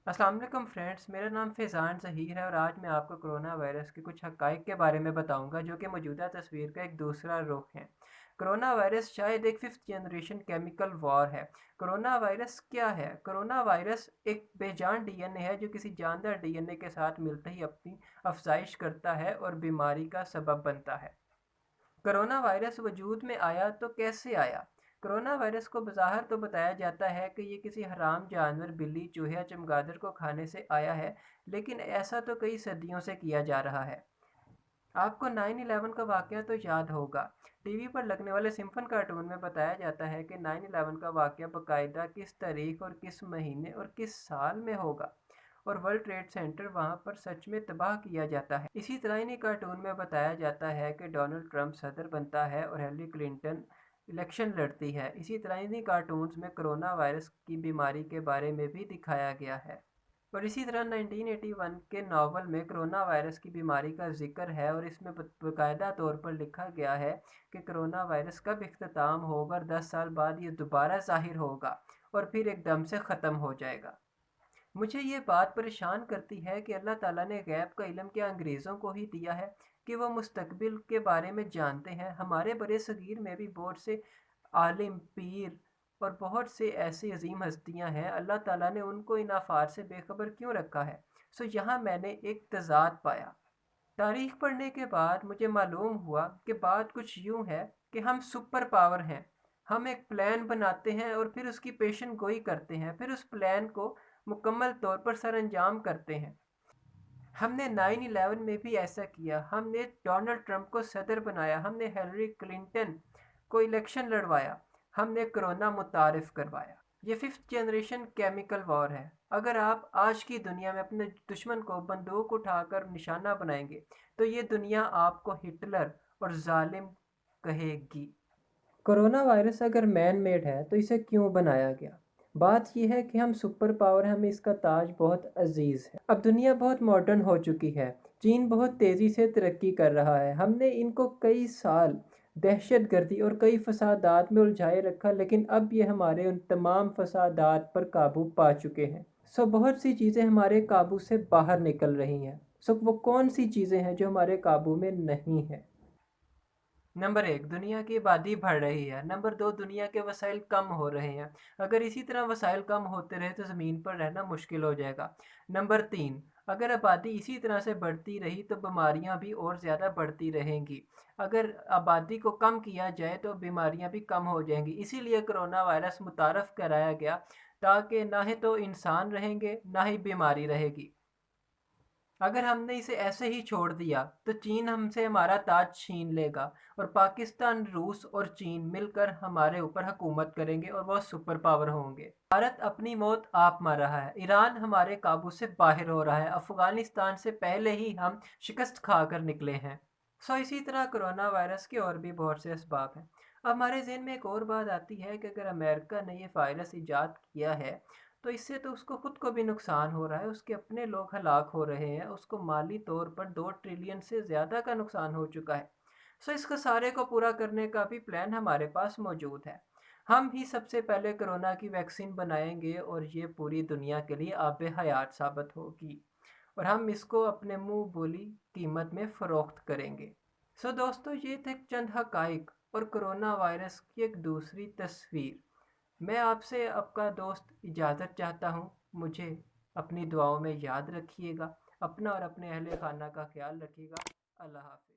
अस्सलाम वालेकुम फ्रेंड्स, मेरा नाम फैज़ान ज़हीर है और आज मैं आपको कोरोना वायरस के कुछ हक़ाइक़ के बारे में बताऊंगा जो कि मौजूदा तस्वीर का एक दूसरा रुख है। कोरोना वायरस शायद एक फिफ्थ जनरेशन केमिकल वॉर है। कोरोना वायरस क्या है? कोरोना वायरस एक बेजान डीएनए है जो किसी जानदार डीएनए के साथ मिलते ही अपनी अफजाइश करता है और बीमारी का सबब बनता है। कोरोना वायरस वजूद में आया तो कैसे आया? कोरोना वायरस को बज़ाहिर तो बताया जाता है कि ये किसी हराम जानवर, बिल्ली, चूहे या चमगादड़ को खाने से आया है, लेकिन ऐसा तो कई सदियों से किया जा रहा है। आपको 9/11 का वाक़या तो याद होगा। टीवी पर लगने वाले सिम्पसन कार्टून में बताया जाता है कि 9/11 का वाक़या बाकायदा किस तारीख और किस महीने और किस साल में होगा, और वर्ल्ड ट्रेड सेंटर वहाँ पर सच में तबाह किया जाता है। इसी तरह इन्हीं कार्टून में बताया जाता है कि डोनाल्ड ट्रंप सदर बनता है और हिलरी क्लिंटन इलेक्शन लड़ती है। इसी तरह इन्हीं कार्टून्स में कोरोना वायरस की बीमारी के बारे में भी दिखाया गया है। और इसी तरह 1981 के नावल में कोरोना वायरस की बीमारी का जिक्र है और इसमें बाकायदा तौर पर लिखा गया है कि कोरोना वायरस कब इख्तिताम होगा और 10 साल बाद ये दोबारा ज़ाहिर होगा और फिर एकदम से ख़त्म हो जाएगा। मुझे ये बात परेशान करती है कि अल्लाह ताला ने गैब का इल्म क्या अंग्रेज़ों को ही दिया है कि वो मुस्तकबिल के बारे में जानते हैं। हमारे बड़े सगीर में भी बहुत से आलिम, पीर और बहुत से ऐसी अजीम हस्तियां हैं, अल्लाह ताला ने उनको इन आफार से बेखबर क्यों रखा है? यहाँ मैंने एक तज़ाद पाया। तारीख पढ़ने के बाद मुझे मालूम हुआ कि बात कुछ यूं है कि हम सुपर पावर हैं। हम एक प्लान बनाते हैं और फिर उसकी पेशन गोई करते हैं, फिर उस प्लान को मुकम्मल तौर पर सरअंजाम करते हैं। हमने 9/11 में भी ऐसा किया। हमने डोनाल्ड ट्रंप को सदर बनाया, हमने हिलरी क्लिंटन को इलेक्शन लड़वाया, हमने कोरोना मुतारिफ करवाया। ये फिफ्थ जनरेशन केमिकल वॉर है। अगर आप आज की दुनिया में अपने दुश्मन को बंदूक उठाकर निशाना बनाएंगे तो ये दुनिया आपको हिटलर और जालिम कहेगी। कोरोना वायरस अगर मैन मेड है तो इसे क्यों बनाया गया? बात यह है कि हम सुपर पावर हैं, हमें इसका ताज बहुत अजीज़ है। अब दुनिया बहुत मॉडर्न हो चुकी है। चीन बहुत तेज़ी से तरक्की कर रहा है। हमने इनको कई साल दहशत गर्दी और कई फसादात में उलझाए रखा, लेकिन अब ये हमारे उन तमाम फसादात पर काबू पा चुके हैं। बहुत सी चीज़ें हमारे काबू से बाहर निकल रही हैं। वो कौन सी चीज़ें हैं जो हमारे काबू में नहीं हैं? नंबर 1, दुनिया की आबादी बढ़ रही है। नंबर 2, दुनिया के वसाइल कम हो रहे हैं। अगर इसी तरह वसाइल कम होते रहे तो ज़मीन पर रहना मुश्किल हो जाएगा। नंबर 3, अगर आबादी इसी तरह से बढ़ती रही तो बीमारियां भी और ज़्यादा बढ़ती रहेंगी। अगर आबादी को कम किया जाए तो बीमारियां भी कम हो जाएंगी। इसीलिए कोरोना वायरस मुतारफ़ कराया गया, ताकि ना ही तो इंसान रहेंगे ना ही बीमारी रहेगी। अगर हमने इसे ऐसे ही छोड़ दिया तो चीन हमसे हमारा ताज छीन लेगा और पाकिस्तान, रूस और चीन मिलकर हमारे ऊपर हुकूमत करेंगे और वो सुपर पावर होंगे। भारत अपनी मौत आप मर रहा है। ईरान हमारे काबू से बाहर हो रहा है। अफगानिस्तान से पहले ही हम शिकस्त खाकर निकले हैं। इसी तरह कोरोना वायरस के और भी बहुत से असबाब हैं। अब हमारे जहन में एक और बात आती है कि अगर अमेरिका ने ये वायरस ईजाद किया है तो इससे तो उसको खुद को भी नुकसान हो रहा है, उसके अपने लोग हलाक हो रहे हैं, उसको माली तौर पर 2 ट्रिलियन से ज़्यादा का नुकसान हो चुका है। इस खसारे को पूरा करने का भी प्लान हमारे पास मौजूद है। हम ही सबसे पहले कोरोना की वैक्सीन बनाएंगे और ये पूरी दुनिया के लिए आब हयात साबित होगी और हम इसको अपने मुंह बोली कीमत में फ़रोख्त करेंगे। दोस्तों, ये थे चंद हकाइक और कोरोना वायरस की एक दूसरी तस्वीर। मैं आपसे आपका दोस्त इजाज़त चाहता हूँ। मुझे अपनी दुआओं में याद रखिएगा। अपना और अपने अहले खाना का ख्याल रखिएगा। अल्लाह हाफ़िज़।